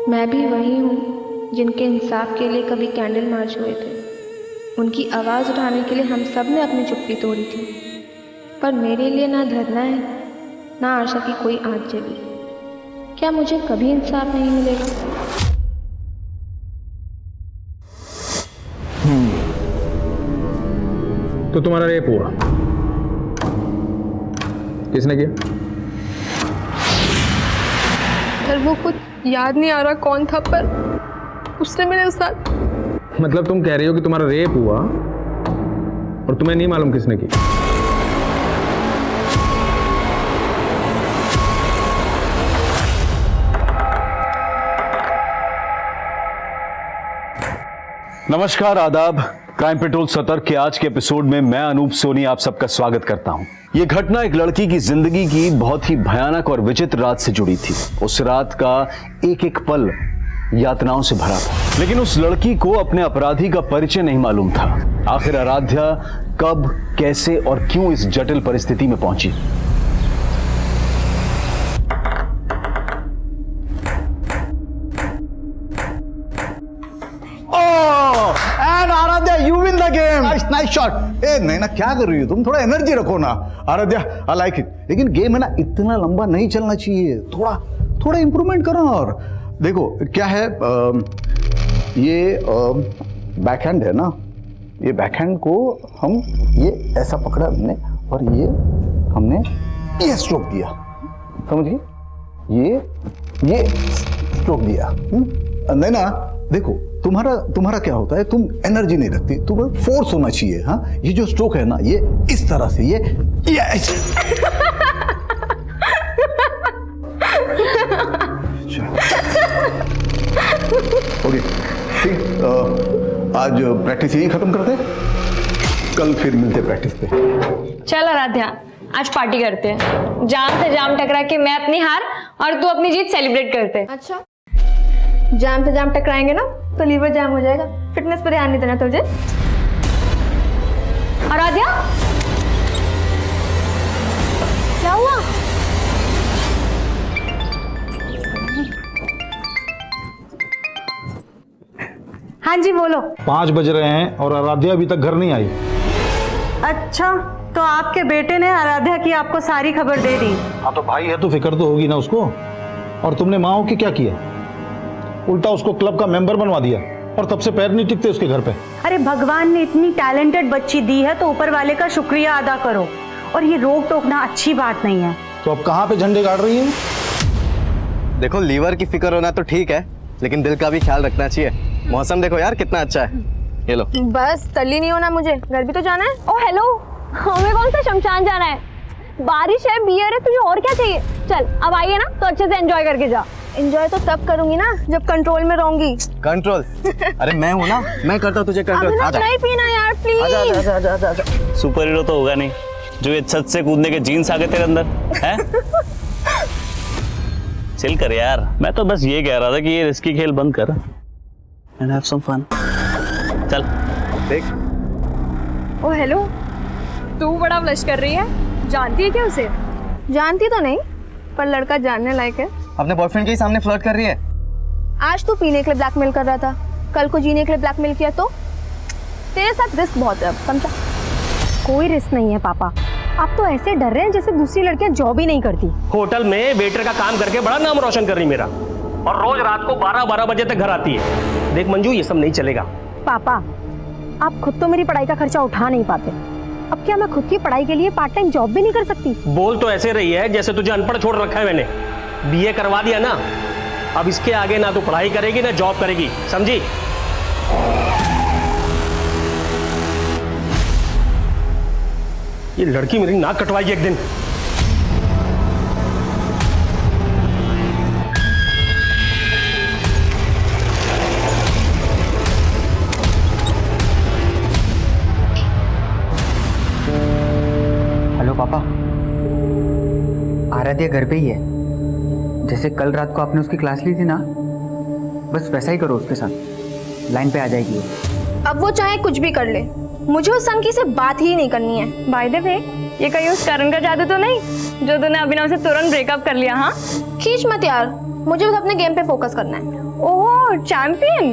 मैं भी वही हूँ जिनके इंसाफ के लिए कभी कैंडल मार्च हुए थे। उनकी आवाज़ उठाने के लिए हम सब ने अपनी चुप्पी तोड़ी थी। पर मेरे लिए ना धरना है, ना आशा की कोई आँच जली। क्या मुझे कभी इंसाफ नहीं मिलेगा? तो तुम्हारा रेप हुआ, किसने किया? सर वो कुछ याद नहीं आ रहा कौन था, पर उसने मेरे साथ। मतलब तुम कह रही हो कि तुम्हारा रेप हुआ और तुम्हें नहीं मालूम किसने की? नमस्कार, आदाब। क्राइम पेट्रोल सतर्क के आज के एपिसोड में मैं अनूप सोनी आप सबका स्वागत करता हूं। यह घटना एक लड़की की जिंदगी की बहुत ही भयानक और विचित्र रात से जुड़ी थी। उस रात का एक एक पल यातनाओं से भरा था, लेकिन उस लड़की को अपने अपराधी का परिचय नहीं मालूम था। आखिर आराध्या कब, कैसे और क्यों इस जटिल परिस्थिति में पहुंची? Aaradhya, you win the game. Nice shot. ए नहीं ना, क्या कर रही हो तुम? थोड़ा एनर्जी रखो ना आराध्या, आई लाइक इट। लेकिन गेम है ना, इतना लंबा नहीं चलना चाहिए, थोड़ा थोड़ा इंप्रूवमेंट करो। और देखो क्या है, ये बैकहैंड है ना, ये बैकहैंड को हम ये ऐसा पकड़ा हमने और ये हमने ये स्ट्रोक दिया, समझ गए? ये स्ट्रोक दिया। नहीं ना, देखो तुम्हारा क्या होता है, तुम एनर्जी नहीं रखती, तुम्हें फोर्स होना चाहिए। हाँ, ये जो स्ट्रोक है ना, ये इस तरह से, ये ऐसे। ओके ठीक, आज प्रैक्टिस यही खत्म करते हैं, कल फिर मिलते प्रैक्टिस पे। चल आराध्या, आज पार्टी करते हैं। जाम से जाम टकरा के मैं अपनी हार और तू अपनी जीत सेलिब्रेट करते हैं। अच्छा, जाम से जाम टकराएंगे ना तो लीवर जाम हो जाएगा। फिटनेस पर ध्यान नहीं देना तुझे। आराध्या, क्या हुआ? हाँ जी बोलो। 5 बज रहे हैं और आराध्या अभी तक घर नहीं आई। अच्छा, तो आपके बेटे ने आराध्या की आपको सारी खबर दे दी? हाँ, तो भाई है तो फिक्र तो होगी ना उसको। और तुमने माँ की क्या किया? उल्टा उसको क्लब का मेंबर बनवा दिया और तब से पैर नहीं टिकते उसके घर पे। अरे भगवान ने इतनी टैलेंटेड बच्ची दी है तो ऊपर वाले का शुक्रिया अदा करो। और ये रोक टोकना अच्छी बात नहीं है। तो अब कहाँ पे झंडे गाड़ रही है? देखो, लीवर की फिक्र होना तो ठीक है, लेकिन दिल का भी ख्याल रखना चाहिए। मौसम देखो यार कितना अच्छा है। ये लो। बस तल्ली नहीं होना, मुझे घर भी तो जाना है। ओ हेलो, हमें कौन सा शमशान जाना है? बारिश है, बियर है, तुझे और क्या चाहिए? चल अब आइए ना, तो अच्छे से एंजॉय करके जा। एंजॉय तो तब करूंगी ना जब कंट्रोल में रहूंगी। कंट्रोल? अरे मैं हूँ ना, मैं करता हूँ तुझे कंट्रोल। आजा, नहीं पीना यार प्लीज। आजा आजा आजा आजा। सुपर हीरो तो होगा नहीं जो ये छत से कूदने के जीन्स आ गए तेरे अंदर है। चिल कर यार, मैं तो बस ये कह रहा था कि ये रिस्की खेल बंद कर एंड हैव सम फन। चल देख। ओ हेलो, तू बड़ा ब्लश कर रही है, जानती है क्या उसे? जानती तो नहीं, पर लड़का जानने लायक है। अपने बॉयफ्रेंड के सामने फ्लर्ट कर रही है। आज तू पीने के लिए ब्लैकमेल कर रहा था, कल को जीने के लिए ब्लैकमेल किया तो तेरे साथ रिस्क बहुत है। अब समझा? कोई रिस्क नहीं है पापा। आप तो ऐसे डर रहे हैं जैसे दूसरी लड़कियां जॉब ही नहीं करती। होटल में वेटर का काम करके बड़ा नाम रोशन कर रही मेरा, और रोज रात को 12-12 बजे तक घर आती है। देख मंजू, ये सब नहीं चलेगा। पापा, आप खुद तो मेरी पढ़ाई का खर्चा उठा नहीं पाते, अब क्या मैं खुद की पढ़ाई के लिए पार्ट टाइम जॉब भी नहीं कर सकती? बोल तो ऐसे रही है जैसे तुझे अनपढ़ छोड़ रखा है मैंने। बीए करवा दिया ना, अब इसके आगे ना तू पढ़ाई करेगी ना जॉब करेगी, समझी? ये लड़की मेरी नाक कटवाएगी एक दिन। हेलो पापा, आराध्या घर पे ही है। जैसे कल रात को आपने उसकी क्लास ली थी ना, बस वैसा ही करो उसके साथ, लाइन पे आ जाएगी। अब वो चाहे कुछ भी कर ले, मुझे उस संकी से बात ही नहीं करनी है। बाय द वे, ये कहीं उस करण का जादू तो नहीं जो तूने अभिनव से तुरंत ब्रेकअप कर लिया? हाँ, खींच मत यार, मुझे बस अपने गेम पे फोकस करना है। ओह चैंपियन।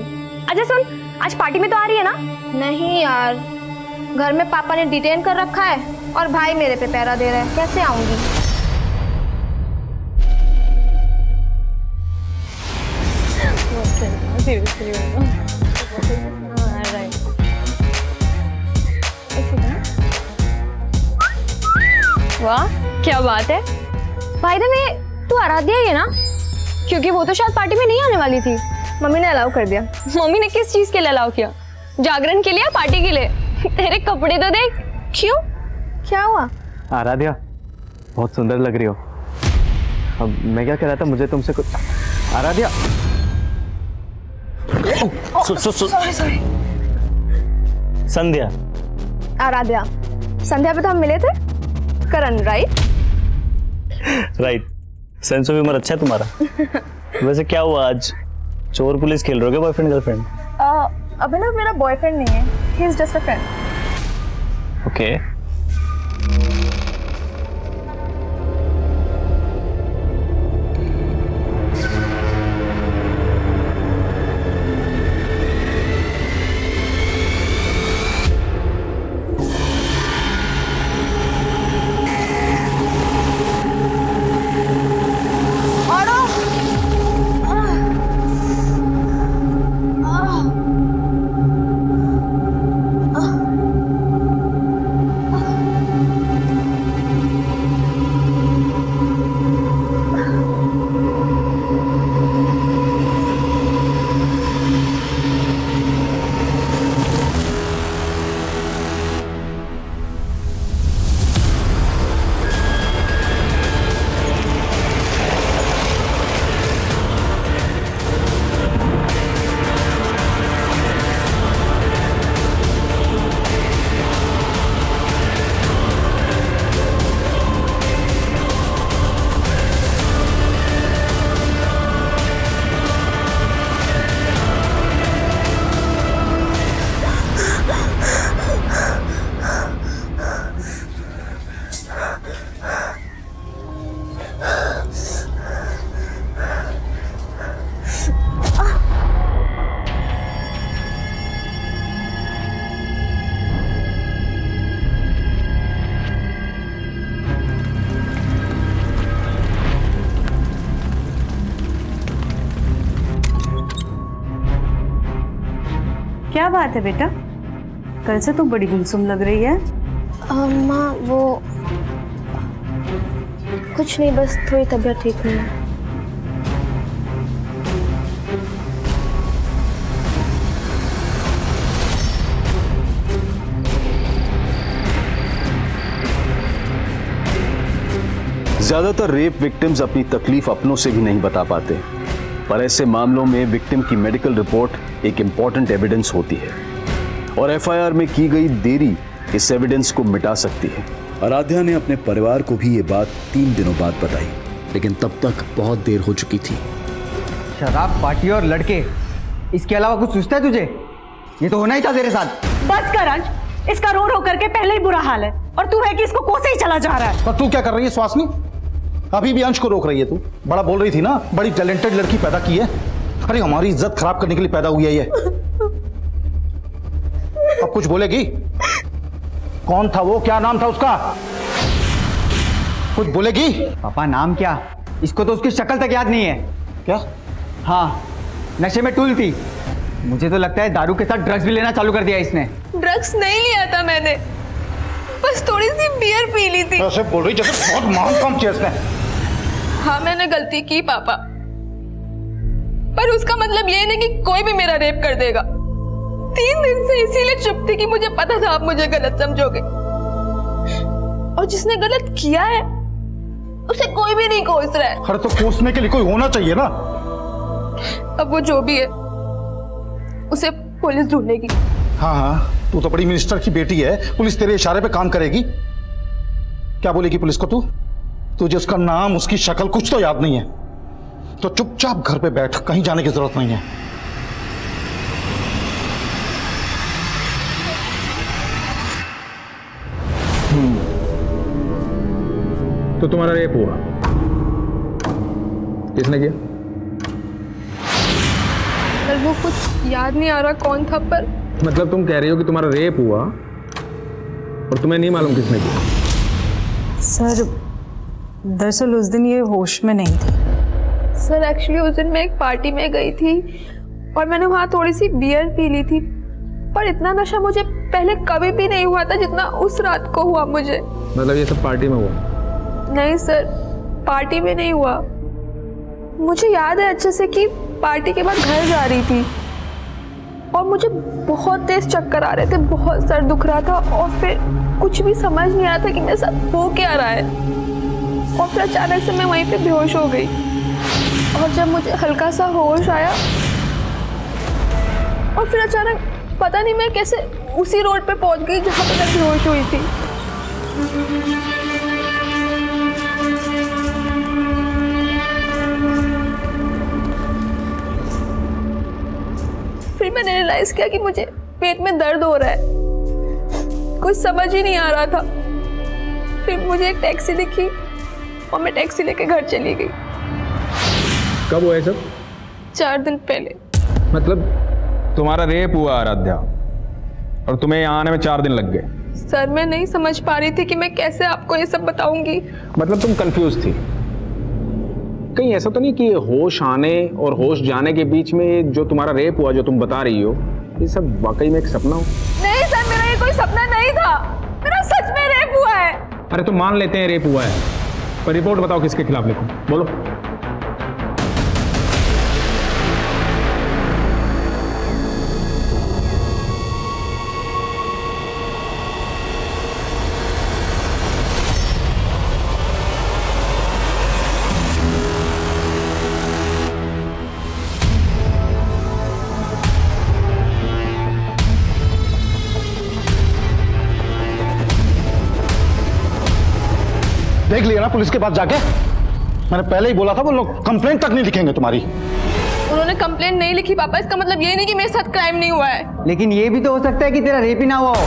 अच्छा सुन, आज पार्टी में तो आ रही है ना? नहीं यार, घर में पापा ने डिटेन कर रखा है और भाई मेरे पे पहरा दे रहा है, कैसे आऊंगी? वाह क्या बात है। भाई द वे तू आराध्या ही है ना? क्योंकि वो तो शायद पार्टी में नहीं आने वाली थी। मम्मी ने अलाउ कर दिया। मम्मी ने किस चीज के लिए अलाउ किया? जागरण के लिए या पार्टी के लिए? तेरे कपड़े तो देख। क्यों, क्या हुआ? आराध्या बहुत सुंदर लग रही हो। अब मैं क्या कह रहा था, मुझे तुमसे कुछ। आराध्या सॉरी। संध्या। आराध्या, संध्या पे तो हम मिले थे। Karan right? Right. Sense of humour अच्छा है तुम्हारा। वैसे क्या हुआ आज, चोर पुलिस खेल रहे हो क्या बॉयफ्रेंड गर्लफ्रेंड? अभिनव मेरा बॉयफ्रेंड नहीं है, he is just a friend. Okay. क्या बात है बेटा, कल से तू बड़ी गुमसुम लग रही है। माँ वो कुछ नहीं, बस थोड़ी तबीयत ठीक नहीं है। ज्यादातर रेप विक्टिम्स अपनी तकलीफ अपनों से भी नहीं बता पाते, पर ऐसे मामलों में विक्टिम की मेडिकल रिपोर्ट एक इंपॉर्टेंट एविडेंस होती है और एफआईआर में की गई देरी इस एविडेंस को मिटा सकती है। आराध्या ने अपने परिवार को भी ये बात 3 दिनों बाद बताई, लेकिन तब तक बहुत देर हो चुकी थी। शराब, पार्टी और लड़के, इसके अलावा कुछ सोचता है तुझे? ये तो होना ही था तेरे साथ। बस कर अंश, इसका रो रो करके पहले ही बुरा हाल है और तू है कि इसको कोसे ही चला जा रहा है। पर तू क्या कर रही है स्वासनी? अभी भी अंश को रोक रही है तू। बड़ा बोल रही थी ना, बड़ी टैलेंटेड लड़की पैदा की है। अरे हमारी इज्जत खराब करने के लिए पैदा हुई है ये। अब कुछ बोलेगी? कौन था वो, क्या नाम था उसका? कुछ बोलेगी? पापा नाम क्या? इसको तो उसकी शक्ल तक याद नहीं है। क्या? हाँ, नशे में टूल थी। मुझे तो लगता है दारू के साथ ड्रग्स भी लेना चालू कर दिया इसने। ड्रग्स नहीं लिया था मैंने, बस थोड़ी सी बियर पी ली थी। ऐसे बोल रही जैसे बहुत महान काम किया इसने। हाँ मैंने गलती की पापा, पर उसका मतलब ये नहीं कि कोई भी मेरा रेप कर देगा। 3 दिन से इसीलिए चुप थी कि मुझे पता था आप मुझे गलत समझोगे, और जिसने गलत किया है उसे कोई भी नहीं कोस रहा है। अरे तो कोसने के लिए कोई होना चाहिए ना। अब वो जो भी है उसे पुलिस ढूंढेगी। हाँ हाँ, तू तो बड़ी मिनिस्टर की बेटी है, पुलिस तेरे इशारे पे काम करेगी। क्या बोलेगी पुलिस को तू? तुझे उसका नाम, उसकी शक्ल कुछ तो याद नहीं है, तो चुपचाप घर पे बैठ, कहीं जाने की जरूरत नहीं है। तो तुम्हारा रेप हुआ, किसने किया? सर वो कुछ याद नहीं आ रहा कौन था, पर मतलब तुम कह रही हो कि तुम्हारा रेप हुआ और तुम्हें नहीं मालूम किसने किया? सर दरअसल उस दिन ये होश में नहीं थी। सर एक्चुअली उस दिन मैं एक पार्टी में गई थी और मैंने वहाँ थोड़ी सी बियर पी ली थी, पर इतना नशा मुझे पहले कभी भी नहीं हुआ था जितना उस रात को हुआ मुझे। मतलब ये सब पार्टी में हुआ? नहीं सर, पार्टी में नहीं हुआ। मुझे याद है अच्छे से कि पार्टी के बाद घर जा रही थी और मुझे बहुत तेज चक्कर आ रहे थे, बहुत सर दुख रहा था और फिर कुछ भी समझ नहीं आ रहा था कि मेरे साथ हो क्या रहा है। और फिर अचानक से मैं वहीं पे बेहोश हो गई और जब मुझे हल्का सा होश आया और फिर अचानक पता नहीं मैं कैसे उसी रोड पे पहुंच गई जहाँ पे मैं बेहोश हुई थी। फिर मैंने रियलाइज किया कि मुझे पेट में दर्द हो रहा है, कुछ समझ ही नहीं आ रहा था। फिर मुझे एक टैक्सी दिखी और मैं टैक्सी लेके घर चली गई। कब हुआ ये सब? 4 दिन पहले। मतलब तुम्हारा रेप हुआ आराध्या और तुम्हें यहाँ आने में 4 दिन लग गए? सर मैं नहीं समझ पा रही थी कि मैं कैसे आपको ये सब बताऊंगी। मतलब तुम कंफ्यूज थी? कहीं ऐसा तो नहीं कि होश आने और होश जाने के बीच में जो तुम्हारा रेप हुआ जो तुम बता रही हो ये सब वाकई में एक सपना हो? नहीं सर, मेरा ये कोई सपना नहीं था, मेरा सच में रेप हुआ है। अरे तो मान लेते हैं रेप हुआ है, पर रिपोर्ट बताओ किसके खिलाफ लिखूं, बोलो। देख लिया ना पुलिस के पास जाके? मैंने पहले ही बोला था वो लोग कंप्लेंट तक नहीं लिखेंगे तुम्हारी। उन्होंने कंप्लेंट नहीं लिखी पापा, इसका मतलब ये नहीं कि मेरे साथ क्राइम नहीं हुआ है। लेकिन ये भी तो हो सकता है कि तेरा रेप ही ना हुआ हो।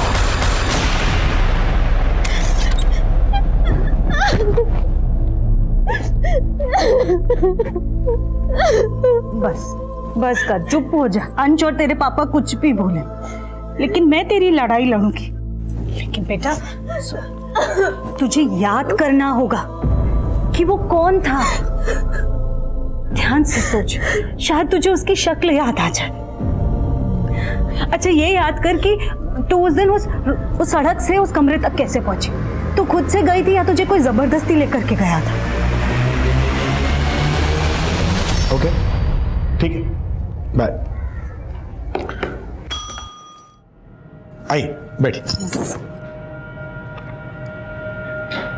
बस बस कर, चुप हो जा। अंश और तेरे पापा कुछ भी बोले, लेकिन मैं तेरी लड़ाई लड़ूंगी। लेकिन बेटा तुझे याद करना होगा कि वो कौन था। ध्यान से सोच, शायद तुझे उसकी शक्ल याद आ जाए। अच्छा ये याद कर कि तू उस दिन उस सड़क से उस कमरे तक कैसे पहुंची। तू खुद से गई थी या तुझे कोई जबरदस्ती लेकर के गया था? ओके ठीक है, बाय। आई बैठी,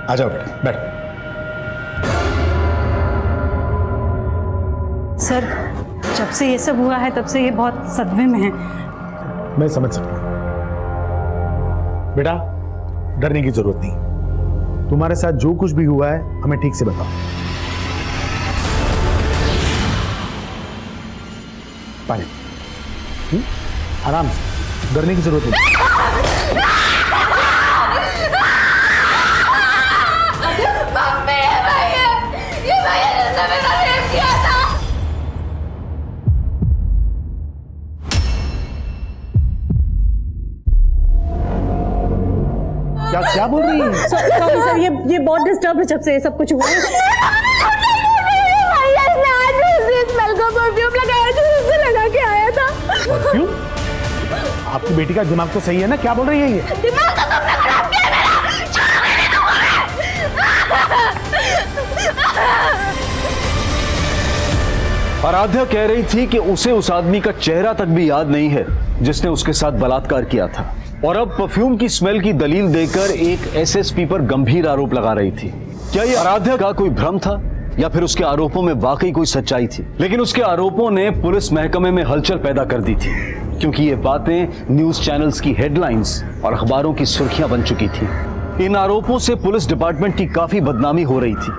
आ जाओ बैठ। सर जब से ये सब हुआ है तब से ये बहुत सदमे में है। मैं समझ सकता हूं बेटा, डरने की जरूरत नहीं। तुम्हारे साथ जो कुछ भी हुआ है हमें ठीक से बताओ। पानी, आराम से, डरने की जरूरत नहीं। क्या बोल रही है? सॉरी सर, ये बहुत डिस्टर्ब है जब से ये सब कुछ हुआ है। परफ्यूम? आपकी बेटी का दिमाग तो सही है ना? क्या बोल रही है ये? दिमाग तो तुमने खराब किया मेरा। आराध्या कह रही थी कि उसे उस आदमी का चेहरा तक भी याद नहीं है जिसने उसके साथ बलात्कार किया था, और अब परफ्यूम की स्मेल की दलील देकर एक एसएसपी पर गंभीर आरोप लगा रही थी। क्या ये आराध्या का कोई भ्रम था या फिर उसके आरोपों में वाकई कोई सच्चाई थी? लेकिन उसके आरोपों ने पुलिस महकमे में हलचल पैदा कर दी थी, क्योंकि ये बातें न्यूज चैनल्स की हेडलाइंस और अखबारों की सुर्खियां बन चुकी थी। इन आरोपों से पुलिस डिपार्टमेंट की काफी बदनामी हो रही थी।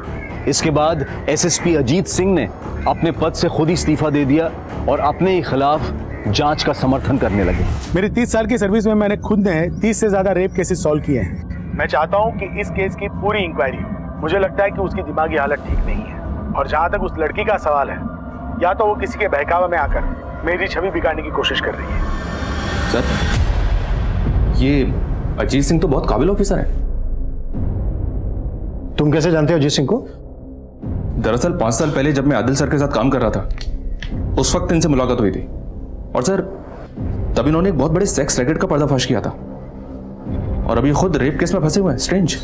इसके बाद एसएसपी अजीत सिंह ने अपने पद से खुद ही इस्तीफा दे दिया और अपने ही खिलाफ जांच का समर्थन करने लगे। मेरी 30 साल की सर्विस में मैंने खुद ने 30 से ज्यादा रेप केसेस सॉल्व किए हैं। मैं चाहता हूं कि इस केस की पूरी इंक्वायरी हो। मुझे लगता है कि उसकी दिमागी हालत ठीक नहीं है, और जहां तक उस लड़की का सवाल है, या तो वो किसी के बहकावे में आकर मेरी छवि बिगाड़ने की कोशिश कर रही है। सर, ये अजीत सिंह तो बहुत काबिल ऑफिसर है। तुम कैसे जानते हो अजीत सिंह को? दरअसल 5 साल पहले जब मैं आदिल सर के साथ काम कर रहा था, उस वक्त इनसे मुलाकात हुई थी। और सर, तब इन्होंने एक बहुत बड़े सेक्स रैकेट का पर्दाफाश किया था और अभी खुद रेप केस में फंसे हुए हैं। स्ट्रेंज।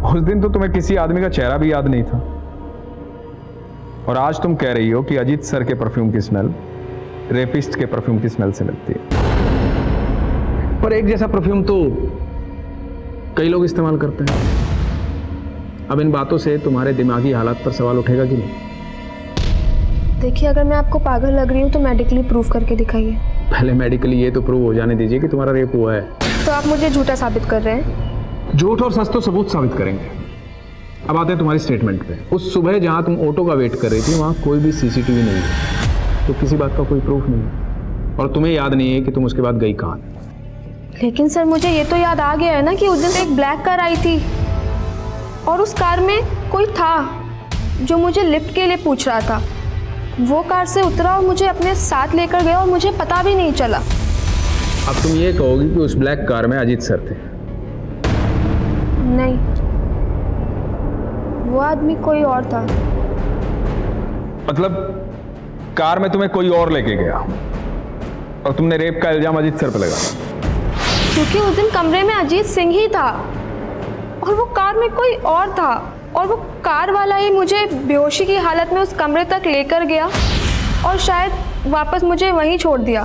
उस दिन तो तुम्हें किसी आदमी का चेहरा भी याद नहीं था, और आज तुम कह रही हो कि अजीत सर के परफ्यूम की स्मेल रेपिस्ट के परफ्यूम की स्मेल से मिलती है। पर एक जैसा परफ्यूम तो कई लोग इस्तेमाल करते हैं। अब इन बातों से तुम्हारे दिमागी हालात पर सवाल उठेगा कि नहीं? देखिए, अगर मैं आपको पागल लग रही हूँ तो मेडिकली प्रूफ करके दिखाइए। पहले मेडिकली ये तो प्रूव हो जाने दीजिए कि तुम्हारा रेप हुआ है। तो आप मुझे झूठा साबित कर रहे हैं? झूठ और सच तो सबूत साबित करेंगे। अब आते हैं तुम्हारी स्टेटमेंट पे। उस सुबह जहां तुम ऑटो का वेट कर रही थी वहां कोई भी सीसीटीवी नहीं है, तो किसी बात का कोई प्रूफ नहीं है, और तुम्हें याद नहीं है कि तुम उसके बाद गई कहां। लेकिन सर, मुझे ये तो याद आ गया है ना कि उस दिन एक ब्लैक कार आई थी और उस कार में कोई था जो मुझे लिफ्ट के लिए पूछ रहा था। वो कार से उतरा और मुझे अपने साथ लेकर गया और मुझे पता भी नहीं चला। अब तुम ये कहोगी कि उस ब्लैक कार में अजीत सर थे? नहीं, वो आदमी कोई और था। मतलब कार में तुम्हें कोई और लेके गया और तुमने रेप का इल्जाम अजीत सर पे लगाया? क्योंकि उस दिन कमरे में अजीत सिंह ही था और वो कार में कोई और था, और वो कार वाला ही मुझे बेहोशी की हालत में उस कमरे तक लेकर गया और शायद वापस मुझे वहीं छोड़ दिया।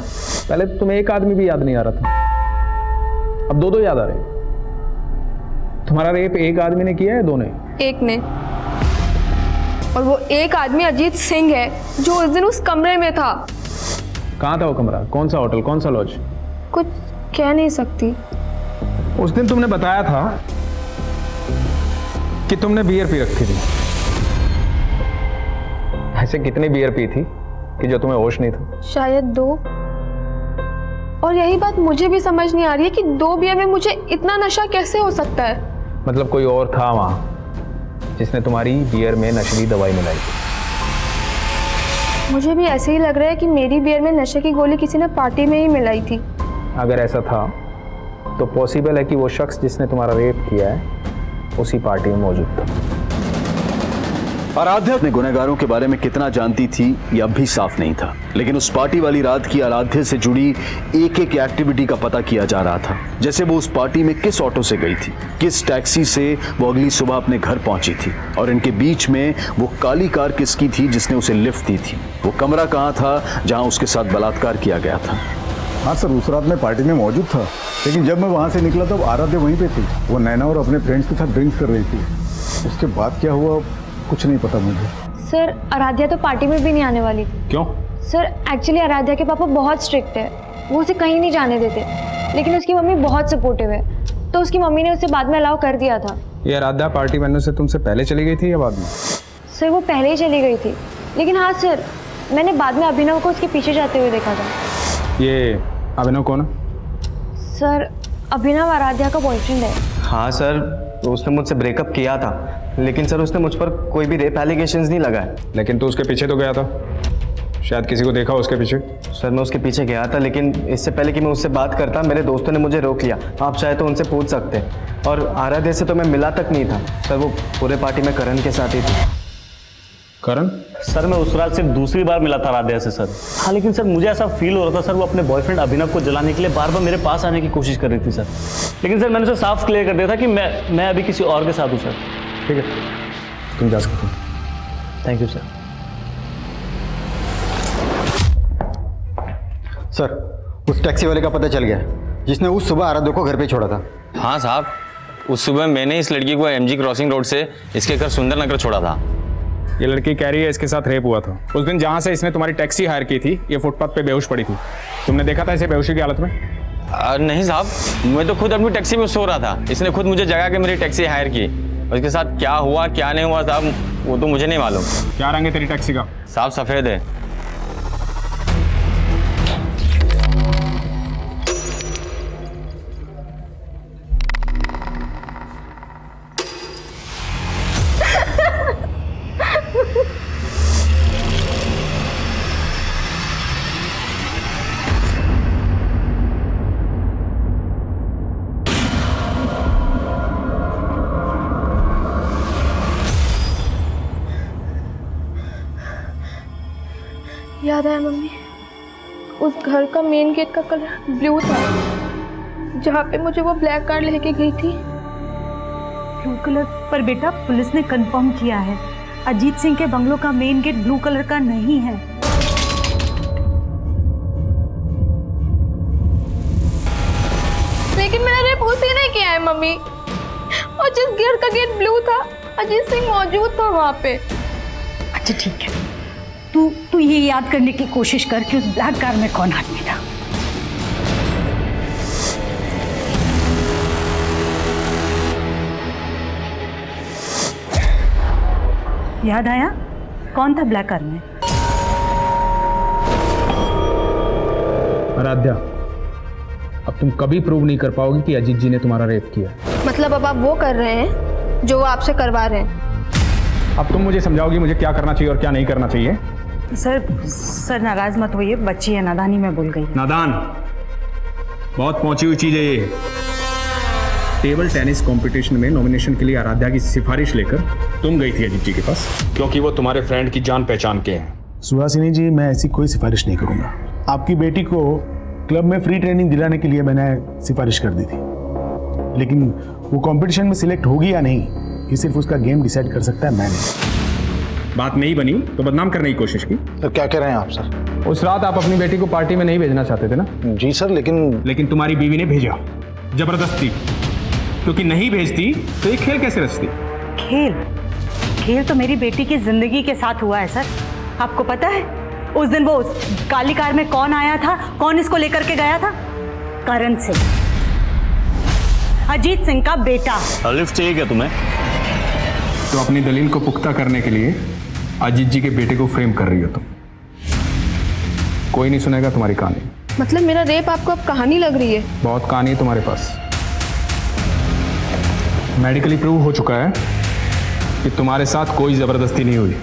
पहले तो तुम्हें एक आदमी भी याद नहीं आ रहा था, अब दो याद आ रहे। तुम्हारा रेप एक आदमी ने किया है, दो ने? एक ने। और वो एक आदमी अजीत सिंह है जो उस दिन उस कमरे में था। कहाँ था वो कमरा? कौन सा होटल, कौन सा लॉज? कुछ कह नहीं सकती। उस दिन तुमने बताया था कि तुमने बियर पी रखी थी। ऐसे कितनी बियर पी थी कि जो तुम्हें होश नहीं था? शायद 2। और यही बात मुझे भी समझ नहीं आ रही है कि 2 बियर में मुझे इतना नशा कैसे हो सकता है। मतलब कोई और था वहां जिसने तुम्हारी बियर में नशीली दवाई मिलाई थी? मुझे भी ऐसे ही लग रहा है कि मेरी बियर में नशे की गोली किसी ने पार्टी में ही मिलाई थी। अगर ऐसा था तो पॉसिबल है कि वो शख्स जिसने तुम्हारा रेप किया है उसी पार्टी में मौजूद था। आराध्या अपने गुनहगारों के बारे में कितना जानती थी यह अब भी साफ नहीं था, लेकिन उस पार्टी वाली रात की आराध्या से जुड़ी एक एक एक्टिविटी का पता किया जा रहा था। जैसे वो उस पार्टी में किस ऑटो से गई थी, किस टैक्सी से वो अगली सुबह अपने घर पहुंची थी, और इनके बीच में वो काली कार किसकी थी जिसने उसे लिफ्ट दी थी। वो कमरा कहाँ था जहां उसके साथ बलात्कार किया गया था। हाँ सर, उस रात मैं पार्टी में मौजूद था, लेकिन जब मैं वहाँ से निकला तब आराध्या वहीं पे थी। वो नैना और अपने फ्रेंड्स के साथ ड्रिंक्स कर रही थी। उसके बाद क्या हुआ कुछ नहीं पता मुझे। सर, आराध्या तो पार्टी में भी नहीं आने वाली थी। क्यों? सर, एक्चुअली आराध्या के पापा बहुत स्ट्रिक्ट है, वो उसे कहीं नहीं जाने देते, लेकिन उसकी मम्मी बहुत सपोर्टिव है, तो उसकी मम्मी ने उसे बाद में अलाउ कर दिया था। ये आराध्या पार्टी में से तुमसे पहले चली गई थी या बाद में? सर, वो पहले ही चली गई थी, लेकिन हाँ सर, मैंने बाद में अभिनव को उसके पीछे जाते हुए देखा था। ये अभिनव कौन है? सर, अभिनव आराध्या का बॉयफ्रेंड है। हाँ सर, तो उसने मुझसे ब्रेकअप किया था, लेकिन सर उसने मुझ पर कोई भी रेप एलिगेशंस नहीं लगाए। लेकिन तू उसके पीछे तो गया था, शायद किसी को देखा उसके पीछे। सर, मैं उसके पीछे गया था, लेकिन इससे पहले कि मैं उससे बात करता मेरे दोस्तों ने मुझे रोक लिया। आप चाहे तो उनसे पूछ सकते हैं। और आराध्या से तो मैं मिला तक नहीं था सर, वो पूरे पार्टी में करण के साथ ही थी। करण? सर, मैं उस रात सिर्फ दूसरी बार मिला था आराध्या से सर। हाँ, लेकिन सर मुझे ऐसा फील हो रहा था सर, वो अपने बॉयफ्रेंड अभिनव को जलाने के लिए बार बार मेरे पास आने की कोशिश कर रही थी सर। लेकिन सर मैंने उसे साफ क्लियर कर दिया था कि मैं अभी किसी और के साथ हूँ सर। ठीक है, तुम जा सकते हो। Thank you sir. सर, उस टैक्सी वाले का पता चल गया जिसने उस सुबह आराध्या को घर पे छोड़ा था। हाँ साहब, उस सुबह मैंने इस लड़की को एमजी क्रॉसिंग रोड से इसके घर सुंदर नगर छोड़ा था। ये लड़की कह रही है इसके साथ रेप हुआ था। उस दिन जहाँ से इसने तुम्हारी टैक्सी हायर की थी, ये फुटपाथ पे बेहोश पड़ी थी। तुमने देखा था इसे बेहोशी की हालत में? नहीं साहब, मैं तो खुद अपनी टैक्सी में सो रहा था। इसने खुद मुझे जगा के मेरी टैक्सी हायर की। उसके साथ क्या हुआ क्या नहीं हुआ साहब, वो तो मुझे नहीं मालूम। क्या रंग है तेरी टैक्सी का? साहब सफ़ेद है। याद आया मम्मी, उस घर का मेन गेट का कलर ब्लू था, जहाँ पे मुझे वो ब्लैक कार लेके गई थी। Blue colour? पर बेटा पुलिस ने कंफर्म किया है अजीत सिंह के बंगलों का मेन गेट ब्लू कलर का नहीं है। लेकिन मेरा रेप उसी ने किया है मम्मी, और जिस घर का गेट ब्लू था अजीत सिंह मौजूद था वहाँ पे। अच्छा ठीक है, तू ये याद करने की कोशिश कर कि उस ब्लैक कार में कौन आदमी था। याद आया कौन था ब्लैक कार में? आराध्या, अब तुम कभी प्रूव नहीं कर पाओगी कि अजीत जी ने तुम्हारा रेप किया। मतलब अब आप वो कर रहे हैं जो वो आपसे करवा रहे हैं। अब तुम मुझे समझाओगी मुझे क्या करना चाहिए और क्या नहीं करना चाहिए? सर नाराज मत होइए, बच्ची है, नादानी में भूल गई। नादान बहुत पहुंची हुई चीज है ये। टेबल टेनिस कंपटीशन में नॉमिनेशन के लिए आराध्या की सिफारिश लेकर तुम गई थी अजीत जी के पास, क्योंकि वो तुम्हारे फ्रेंड की जान पहचान के हैं। सुहासिनी जी, मैं ऐसी कोई सिफारिश नहीं करूंगा। आपकी बेटी को क्लब में फ्री ट्रेनिंग दिलाने के लिए मैंने सिफारिश कर दी थी, लेकिन वो कंपटीशन में सिलेक्ट होगी या नहीं ये सिर्फ उसका गेम डिसाइड कर सकता है, मैं नहीं। बात नहीं बनी तो बदनाम करने की कोशिश की। तो क्या कह रहे हैं आप सर? उस रात आप अपनी बेटी को पार्टी में नहीं भेजना चाहते थे ना? जी सर, लेकिन तुम्हारी बीवी ने भेजा जबरदस्ती, क्योंकि नहीं भेजती तो ये खेल कैसे रचती? खेल तो मेरी बेटी की जिंदगी के साथ हुआ है सर। आपको पता है उस दिन वो काली कार में कौन आया था, कौन इसको लेकर के गया था? करण सिंह, अजीत सिंह का बेटा। लिफ्ट चाहिए क्या तुम्हें? तो अपनी दलील को पुख्ता करने के लिए अजीत जी के बेटे को फ्रेम कर रही हो तुम। कोई नहीं सुनेगा तुम्हारी कहानी। मतलब मेरा रेप आपको अब कहानी लग रही है? बहुत कहानी है तुम्हारे पास। मेडिकली प्रूव हो चुका है कि तुम्हारे साथ कोई जबरदस्ती नहीं हुई,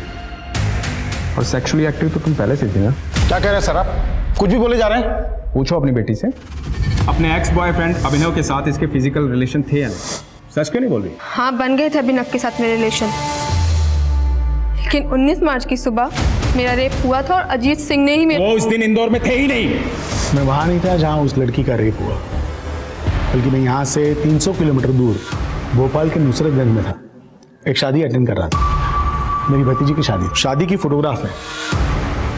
और सेक्सुअली एक्टिव तो तुम पहले से थी ना। क्या कह रहे हैं सर आप? कुछ भी बोले जा रहे हैं? पूछो अपनी बेटी से, अपने एक्स बॉयफ्रेंड अभिनव के साथ इसके फिजिकल रिलेशन थे या नहीं? सच क्यों नहीं बोल रही? हाँ, बन गए थे अभिनव के साथ मेरे रिलेशन, लेकिन 19 मार्च की सुबह मेरा रेप हुआ था और अजीत सिंह ने ही वो उस दिन इंदौर में थे ही नहीं। मैं वहां नहीं था जहां उस लड़की का रेप हुआ, बल्कि मैं यहाँ से 300 किलोमीटर दूर भोपाल के नुसरतगंज में था। एक शादी अटेंड कर रहा था, मेरी भतीजी की शादी की फोटोग्राफ है,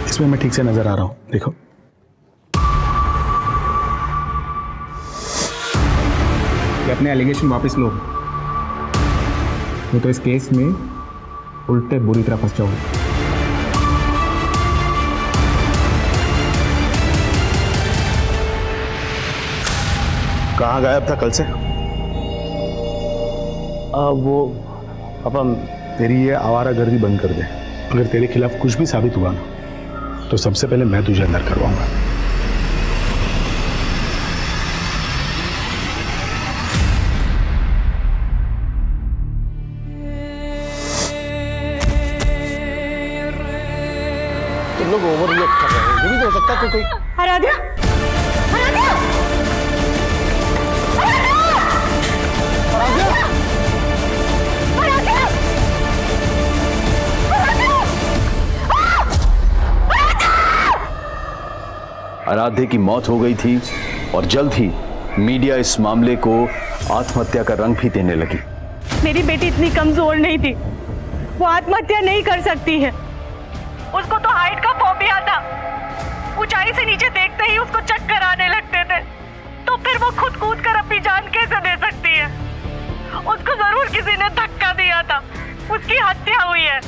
इसमें मैं ठीक से नजर आ रहा हूँ, देखो। कि अपने एलिगेशन वापस लो, तो इस केस में उल्टे बुरी तरह फंस जाओगे। कहाँ गायब था कल से? वो अपन तेरी ये आवारागर्दी बंद कर दे। अगर तेरे खिलाफ कुछ भी साबित हुआ ना, तो सबसे पहले मैं तुझे अंदर करवाऊंगा। तुम लोग ओवर रिएक्ट कर रहे हो, ये भी तो हो सकता है कि कोई आराध्या, आराध्या, आराध्या की मौत हो गई थी और जल्द ही मीडिया इस मामले को आत्महत्या का रंग भी देने लगी। मेरी बेटी इतनी कमजोर नहीं थी, वो आत्महत्या नहीं कर सकती है। उसको तो हाइट का फोबिया था, ऊंचाई से नीचे देखते ही उसको चक्कर आने लगते थे, तो फिर वो खुद कूद कर अपनी जान कैसे दे सकती है? उसको जरूर किसी ने धक्का दिया था, उसकी हत्या हुई है।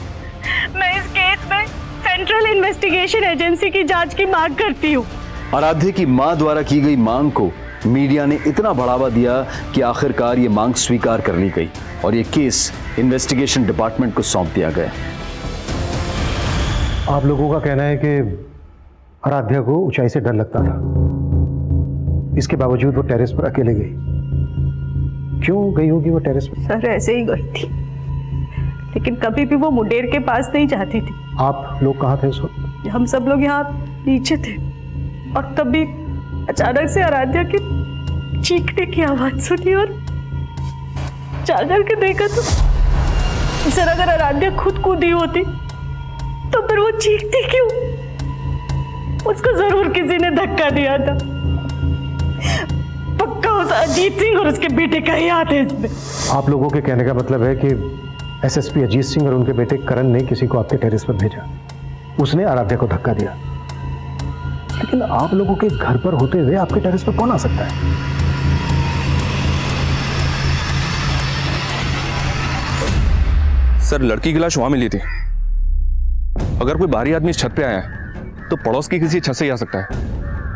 मैं इस केस में सेंट्रल इन्वेस्टिगेशन एजेंसी की जांच की मांग करती हूँ। आराध्या की मां द्वारा की गई मांग को मीडिया ने इतना बढ़ावा दिया कि आखिरकार ये मांग स्वीकार कर ली गई और ये केस इन्वेस्टिगेशन डिपार्टमेंट को सौंप दिया गया। आप लोगों का कहना है कि आराध्या को ऊंचाई से डर लगता था, इसके बावजूद वो टेरेस पर अकेले गई। क्यों गई होगी वो टेरेस पर? सर ऐसे ही गई थी, लेकिन कभी भी वो मुंडेर के पास नहीं जाती थी। आप लोग कहाँ थे उस वक्त? हम सब लोग यहाँ नीचे थे, और तभी अचानक से आराध्या की चीखने की आवाज सुनी और जा करके देखा तो सर, अगर आराध्या खुद कूदी होती तो फिर वो चीखती क्यों? उसको जरूर किसी ने धक्का दिया था। पक्का उस अजीत सिंह और उसके बेटे का ही हाथ है इसमें। आप लोगों के कहने का मतलब है कि एसएसपी अजीत सिंह और उनके बेटे करण ने किसी को आपके टेरेस पर भेजा, उसने आराध्या को धक्का दिया। लेकिन आप लोगों के घर पर होते हुए आपके टेरेस पर कौन आ सकता है? सर लड़की की लाश वहां मिली थी। अगर कोई बाहरी आदमी इस छत पे आया है तो पड़ोस की किसी छत से ही आ सकता है,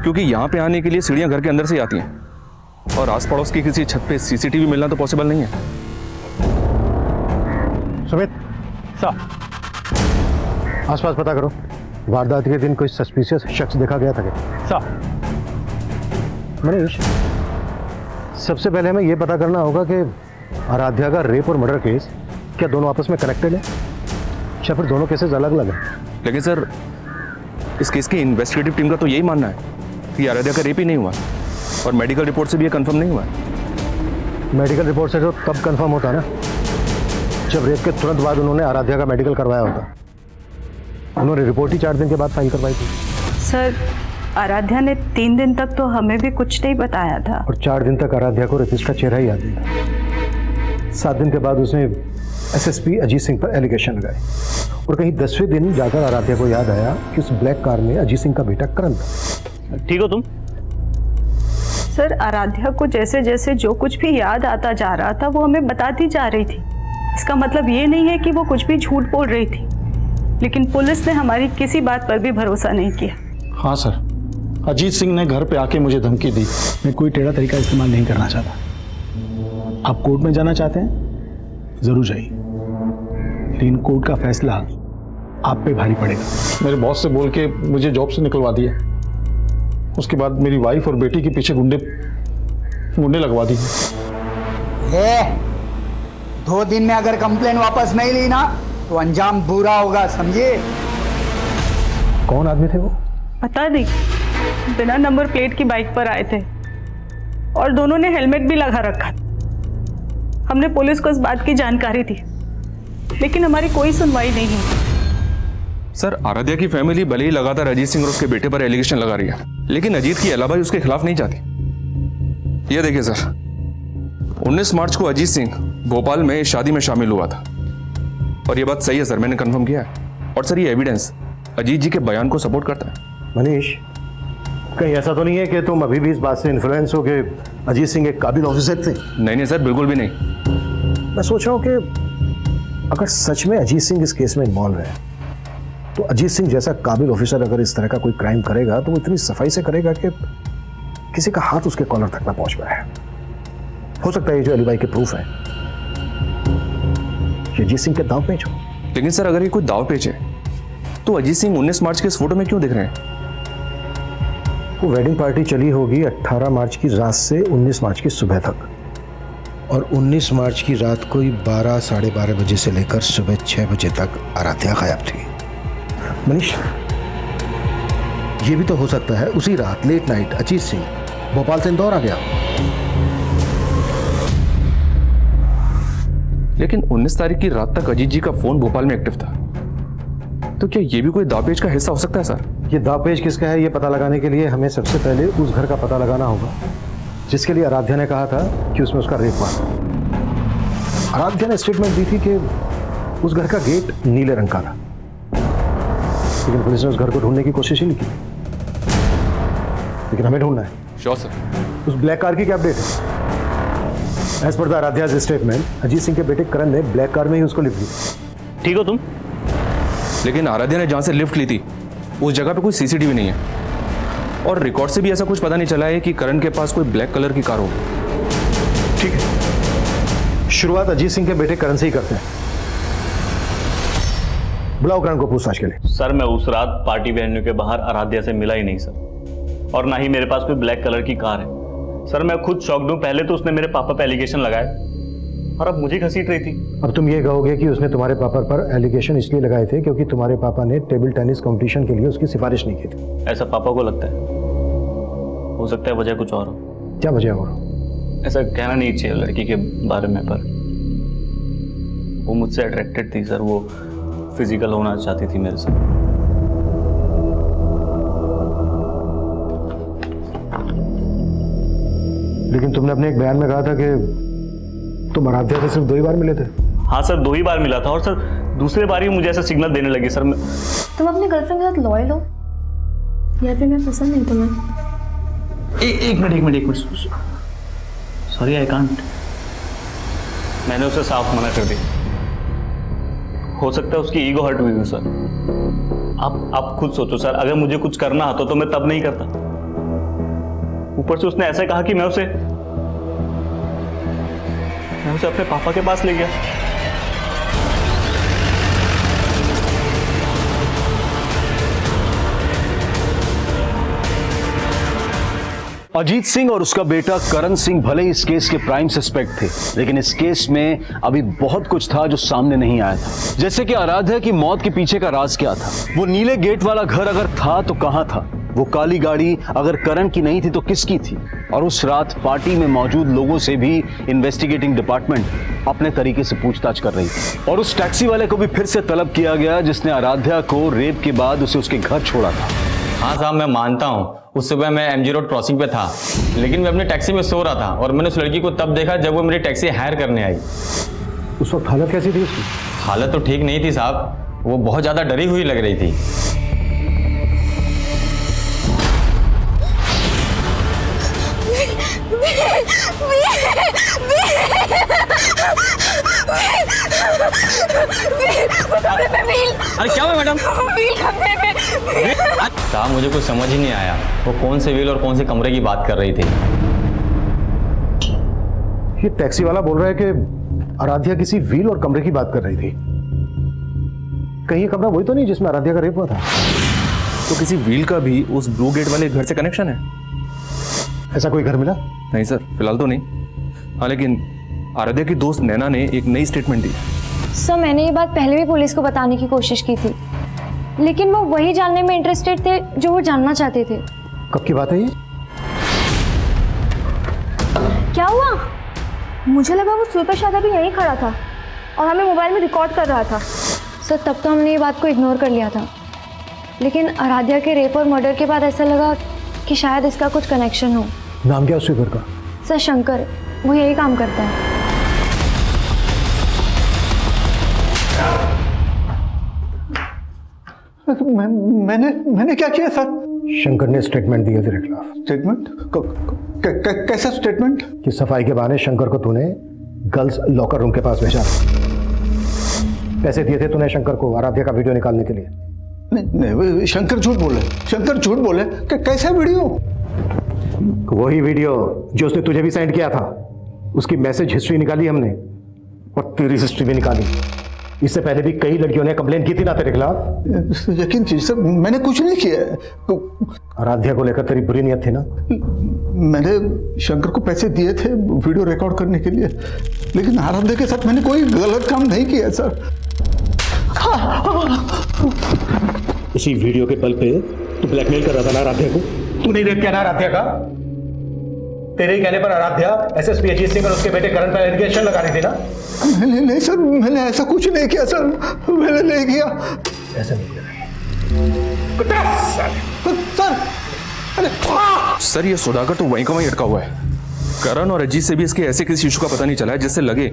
क्योंकि यहां पे आने के लिए सीढ़ियां घर के अंदर से ही आती हैं और आस पड़ोस की किसी छत पे सीसीटीवी मिलना तो पॉसिबल नहीं है। सुमित साहब, आसपास पता करो, वारदात के दिन कोई सस्पिशियस शख्स देखा गया था क्या? साहब मनीष, सबसे पहले हमें यह पता करना होगा कि आराध्या का रेप और मर्डर केस क्या दोनों आपस में कनेक्टेड है या फिर दोनों केसेस अलग अलग हैं? लेकिन सर इस केस की इन्वेस्टिगेटिव टीम का तो यही मानना है कि आराध्या का रेप ही नहीं हुआ और मेडिकल रिपोर्ट से भी ये कंफर्म नहीं हुआ। मेडिकल रिपोर्ट से तो तब कंफर्म होता ना जब रेप के तुरंत बाद उन्होंने आराध्या का मेडिकल करवाया होता। उन्होंने रिपोर्ट ही 4 दिन के बाद फाइल करवाई थी। सर आराध्या ने 3 दिन तक तो हमें भी कुछ नहीं बताया था। और 4 दिन तक आराध्या को रेपिस्ट का चेहरा ही याद नहीं था। 7 दिन के बाद उसने एसएसपी अजीत सिंह पर एलिगेशन लगाए और कहीं 10वें दिन जाकर आराध्या को याद आया कि उस ब्लैक कार में अजीत सिंह का बेटा करण था। ठीक हो तुम? सर आराध्या को जैसे जैसे जो कुछ भी याद आता जा रहा था वो हमें बताती जा रही थी। इसका मतलब ये नहीं है कि वो कुछ भी झूठ बोल रही थी, लेकिन पुलिस ने हमारी किसी बात पर भी भरोसा नहीं किया। हाँ सर, अजीत सिंह ने घर पे आके मुझे धमकी दी। मैं कोई टेढ़ा तरीका इस्तेमाल नहीं करना चाहता। आप कोर्ट में जाना चाहते हैं जरूर जाइए, लेकिन कोर्ट का फैसला आप पे भारी पड़ेगा। मेरे बॉस से बोल के मुझे जॉब से निकलवा दिया। उसके बाद मेरी वाइफ और बेटी के पीछे गुंडे लगवा दिए। 2 दिन में अगर कंप्लेन वापस नहीं ली ना तो अंजाम बुरा होगा, समझे? कौन आदमी थे वो? पता नहीं, बिना नंबर प्लेट की बाइक पर आए थे और दोनों ने हेलमेट भी लगा रखा। हमने पुलिस को इस बात की जानकारी दी, लेकिन हमारी कोई सुनवाई नहीं हुई। सर आराध्या की फैमिली भले ही लगातार अजीत सिंह और उसके बेटे पर एलिगेशन लगा रही है, लेकिन अजीत की अलावा उसके खिलाफ नहीं जाती। ये देखिए सर, 19 मार्च को अजीत सिंह भोपाल में शादी में शामिल हुआ था और ये बात सही है सर, मैंने कंफर्म किया है। और सर ये एविडेंस अजीत जी के बयान को सपोर्ट करता है। मनीष, कहीं ऐसा तो नहीं है कि तुम अभी भी इस बात से इन्फ्लुएंस हो कि अजीत सिंह एक काबिल ऑफिसर थे? नहीं सर, बिल्कुल भी नहीं। मैं सोच रहा हूँ कि अगर सच में अजीत सिंह इस केस में इन्वॉल्व है तो अजीत सिंह जैसा काबिल ऑफिसर अगर इस तरह का कोई क्राइम करेगा तो वो इतनी सफाई से करेगा कि किसी का हाथ उसके कॉलर तक ना पहुंच पाए। हो सकता है ये जो अलीबाई के प्रूफ है ये अजीत सिंह के दाव पेच हो। लेकिन सर अगर ये कोई दाव पेच है तो अजीत सिंह 19 मार्च के इस फोटो में क्यों दिख रहे हैं? वो वेडिंग पार्टी चली होगी 18 मार्च की रात से 19 मार्च की सुबह तक, और 19 मार्च की रात को 12 साढ़े 12 बजे से लेकर सुबह 6 बजे तक आराध्या गायब थी। मनीष, ये भी तो हो सकता है उसी रात लेट नाइट अजीत सिंह भोपाल से इंदौर आ गया। लेकिन 19 तारीख की रात तक अजीत जी का फोन भोपाल में एक्टिव था, तो क्या ये भी कोई दावपेच का हिस्सा हो सकता है सर? ये दावपेच किसका है ये पता लगाने के लिए हमें सबसे पहले उस घर का पता लगाना होगा जिसके लिए आराध्या ने कहा था कि उसमें उसका रेप हुआ। आराध्या ने स्टेटमेंट दी थी कि उस घर का गेट नीले रंग का था, लेकिन पुलिस ने उस घर को ढूंढने की कोशिश ही नहीं की। लेकिन हमें ढूंढना है। Sure sir. उस ब्लैक कार की क्या अपडेट है? As per the Aaradhya's statement Ajit Singh के बेटे करण ने ब्लैक कार में ही उसको लिफ्ट ली। ठीक हो तुम? लेकिन आराध्या ने जहां से लिफ्ट ली थी उस जगह पे कोई सीसीटीवी नहीं है और रिकॉर्ड से भी ऐसा कुछ पता नहीं चला है कि करण के पास कोई ब्लैक कलर की कार हो। ठीक है, शुरुआत अजीत सिंह के बेटे करण से ही करते हैं। बुलाओ करण को पूछताछ के लिए। सर मैं उस रात पार्टी वेन्यू के बाहर आराध्या से मिला ही नहीं सर, और ना ही मेरे पास कोई ब्लैक कलर की कार है। सर मैं खुद शॉक्ड हूं, पहले तो उसने मेरे पापा पे एलिगेशन लगाए और अब मुझे घसीट रही थी। अब तुम ये कहोगे कि उसने तुम्हारे पापा पर एलिगेशन इसलिए लगाए थे क्योंकि तुम्हारे पापा ने टेबल टेनिस कंपटीशन के लिए उसकी सिफारिश नहीं की थी। ऐसा पापा को लगता है, हो सकता है वजह कुछ और हो। क्या वजह और? ऐसा कहना नहीं चाहिए लड़की के बारे में, पर वो मुझसे अट्रैक्टेड थी सर, वो फिजिकल होना चाहती थी मेरे से। लेकिन तुमने अपने एक बयान में कहा था कि तुम आराध्या से सिर्फ 2 ही बार मिले थे। हाँ सर, 2 ही बार मिला था और सर दूसरे बार ही मुझे ऐसा सिग्नल देने लगे सर। मैं तुम अपनी गर्लफ्रेंड के साथ लॉयल हो या फिर मैं पसंद नहीं तुम्हें? एक मिनट सॉरी आई कांट। मैंने उसे साफ मना कर दिया। हो सकता है उसकी ईगो हर्ट हुई हो सर। आप खुद सोचो सर, अगर मुझे कुछ करना होता तो मैं तब नहीं करता। ऊपर से उसने ऐसे कहा कि मैं उसे अपने पापा के पास ले गया। अजीत सिंह और उसका बेटा करण सिंह भले ही इस केस के प्राइम सस्पेक्ट थे, लेकिन इस केस में अभी बहुत कुछ था जो सामने नहीं आया था। जैसे कि आराध्या की मौत के पीछे का राज क्या था, वो नीले गेट वाला घर अगर था तो कहां था, वो काली गाड़ी अगर करण की नहीं थी तो किसकी थी, और उस रात पार्टी में मौजूद लोगों से भी इन्वेस्टिगेटिंग डिपार्टमेंट अपने तरीके से पूछताछ कर रही थी। और उस टैक्सी वाले को भी फिर से तलब किया गया जिसने आराध्या को रेप के बाद उसे उसके घर छोड़ा था। हाँ साहब, मैं मानता हूँ उस सुबह मैं MG रोड क्रॉसिंग पे था, लेकिन मैं अपने टैक्सी में सो रहा था और मैंने उस लड़की को तब देखा जब वो मेरी टैक्सी हायर करने आई। उस वक्त हालत कैसी थी उसकी? हालत तो ठीक नहीं थी साहब, वो बहुत ज़्यादा डरी हुई लग रही थी। अरे क्या हुआ मैडम? साहब मुझे कुछ समझ ही नहीं आया, वो कौन से व्हील और कौन से कमरे की बात कर रही थी। ये टैक्सी वाला बोल रहा है कि आराध्या किसी व्हील और कमरे की बात कर रही थी। कहीं ये कमरा वही तो नहीं जिसमें आराध्या का रेप हुआ था? तो किसी व्हील का भी उस ब्लू गेट वाले घर से कनेक्शन है? ऐसा कोई घर मिला? नहीं सर, फिलहाल तो नहीं। हाँ, लेकिन आराध्या की दोस्त नैना ने एक नई स्टेटमेंट दी। सर मैंने ये बात पहले भी पुलिस को बताने की कोशिश की थी, लेकिन वो वही जानने में इंटरेस्टेड थे जो वो जानना चाहते थे। कब की बात है ये? क्या हुआ? मुझे लगा वो सुपर शादा भी यहीं खड़ा था और हमें मोबाइल में रिकॉर्ड कर रहा था। सर तब तो हमने ये बात को इग्नोर कर लिया था, लेकिन आराध्या के रेप और मर्डर के बाद ऐसा लगा कि शायद इसका कुछ कनेक्शन हो। नाम क्या उस सुपर का? सर शंकर, वो यही काम करता है। मैंने क्या किया सर? शंकर ने स्टेटमेंट दिया तेरे खिलाफ। स्टेटमेंट? कैसा स्टेटमेंट? कि सफाई के बहाने शंकर को तूने गर्ल्स लॉकर रूम के पास भेजा। पैसे दिए थे तूने शंकर को आराध्या का वीडियो निकालने के लिए। नहीं, शंकर झूठ बोले। शंकर झूठ बोले? कैसा वीडियो? वही वीडियो जो उसने तुझे भी सेंड किया था। उसकी मैसेज हिस्ट्री निकाली हमने और तेरी हिस्ट्री भी निकाली। इससे पहले भी कई लड़कियों ने कंप्लेन की थी ना तेरे खिलाफ। यकीन कीजिए सर, मैंने कुछ नहीं किया। आराध्या को लेकर तेरी बुरी नियत थी ना? मैंने शंकर को पैसे दिए थे वीडियो रिकॉर्ड करने के लिए, लेकिन आराध्या के साथ मैंने कोई गलत काम नहीं किया सर। इसी वीडियो के बल पे तू ब्लैकमेल कर रहा था ना आराध्या को? तू नहीं रेप किया ना आराध्या का? तेरे ही कहने पर आराध्या एसएसपी अजीत सिंह और उसके बेटे करण पर एलिगेशन लगा रही थी ना? नहीं सर, मैंने ऐसा कुछ नहीं किया सर, मैंने नहीं किया। ऐसा नहीं किया सर ये सुधाकर तो वहीं का वहीं अटका हुआ है। करण और अजीत से भी इसके ऐसे किसी इशू का पता नहीं चला है जिससे लगे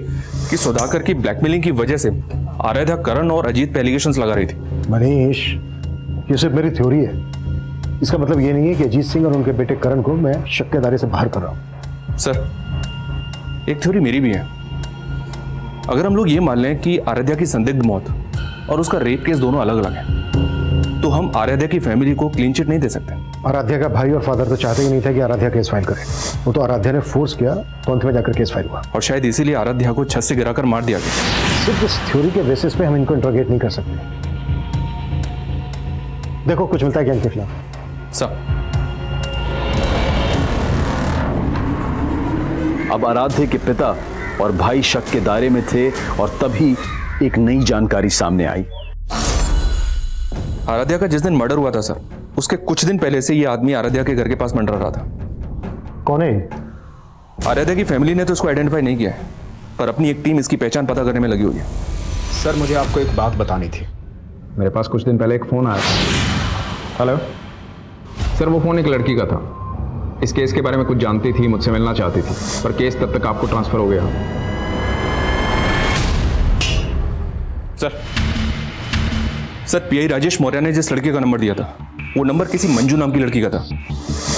कि सुधाकर की ब्लैकमेलिंग की वजह से आराध्या करण और अजीत पे एलिगेशंस लगा रही थी। मनीष, ये सिर्फ मेरी थ्योरी है। इसका मतलब ये नहीं है कि अजीत सिंह और उनके बेटे करण को मैं शक के दायरे से बाहर कर रहा हूं। सर एक थ्योरी मेरी भी है। अगर हम लोग ये मान लें कि आराध्या की संदिग्ध मौत और उसका रेप केस दोनों अलग अलग हैं, तो हम आराध्या की फैमिली को क्लीन चिट नहीं दे सकते। आराध्या का भाई और फादर तो चाहते ही नहीं था कि आराध्या केस फाइल करे। वो तो आराध्या ने फोर्स किया तो अंत में जाकर केस फाइल हुआ। और शायद इसीलिए आराध्या को छत से गिराकर मार दिया गया। सिर्फ इस थ्योरी के बेसिस पे हम इनको इंट्रोगेट नहीं कर सकते। देखो कुछ मिलता है क्या इनके खिलाफ? अब आराध्या के पिता और भाई शक के दायरे में थे और तभी एक नई जानकारी सामने आई। आराध्या का जिस दिन मर्डर हुआ था सर, उसके कुछ दिन पहले से ये आदमी आराध्या के घर के पास मंडरा रहा था। कौन है? आराध्या की फैमिली ने तो इसको आइडेंटिफाई नहीं किया है, पर अपनी एक टीम इसकी पहचान पता करने में लगी हुई है। सर मुझे आपको एक बात बतानी थी। मेरे पास कुछ दिन पहले एक फ़ोन आया था। हेलो सर, वो फ़ोन एक लड़की का था इस केस के बारे में कुछ जानती थी, मुझसे मिलना चाहती थी, पर केस तब तक आपको ट्रांसफर हो गया। सर पीआई राजेश मौर्य ने जिस लड़के का नंबर दिया था वो नंबर किसी मंजू नाम की लड़की का था,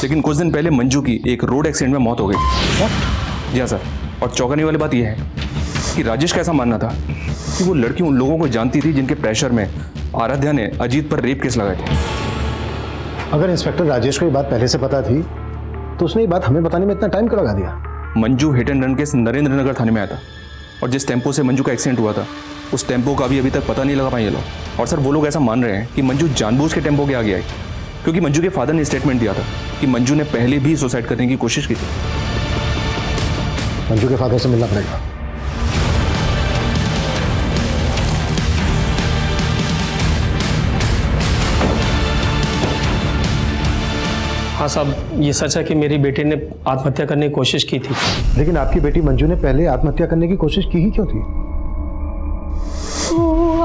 लेकिन कुछ दिन पहले मंजू की एक रोड एक्सीडेंट में मौत हो गई। जी हाँ सर, और चौंकाने वाली बात यह है कि राजेश का ऐसा मानना था कि वो लड़की उन लोगों को जानती थी जिनके प्रेशर में आराध्या ने अजीत पर रेप केस लगाए थे। अगर इंस्पेक्टर राजेश को ये बात पहले से पता थी तो उसने ये बात हमें बताने में इतना टाइम क्यों लगा दिया? Manju hit and run case Narendra Nagar थाने में आया था, और जिस टेम्पो से मंजू का एक्सीडेंट हुआ था उस टेम्पो का भी अभी तक पता नहीं लगा पाए ये लोग। और सर वो लोग ऐसा मान रहे हैं कि मंजू जानबूझ के टेम्पो के आगे आई, क्योंकि मंजू के फादर ने स्टेटमेंट दिया था कि मंजू ने पहले भी सुसाइड करने की कोशिश की थी। मंजू के फादर से मिलना पड़ेगा। हाँ साहब, ये सच है कि मेरी बेटी ने आत्महत्या करने की कोशिश की थी। लेकिन आपकी बेटी मंजू ने पहले आत्महत्या करने की कोशिश की ही क्यों थी? वो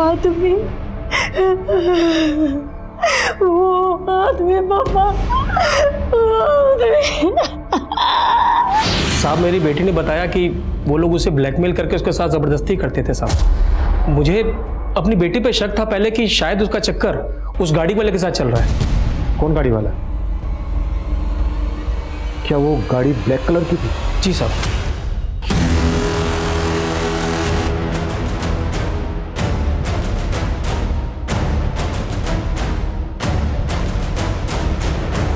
आदमी पापा, साहब मेरी बेटी ने बताया कि वो लोग उसे ब्लैकमेल करके उसके साथ ज़बरदस्ती करते थे साहब। मुझे अपनी बेटी पे शक था पहले कि शायद उसका चक्कर उस गाड़ी वाले के साथ चल रहा है। कौन गाड़ी वाला? क्या वो गाड़ी ब्लैक कलर की थी? जी साहब।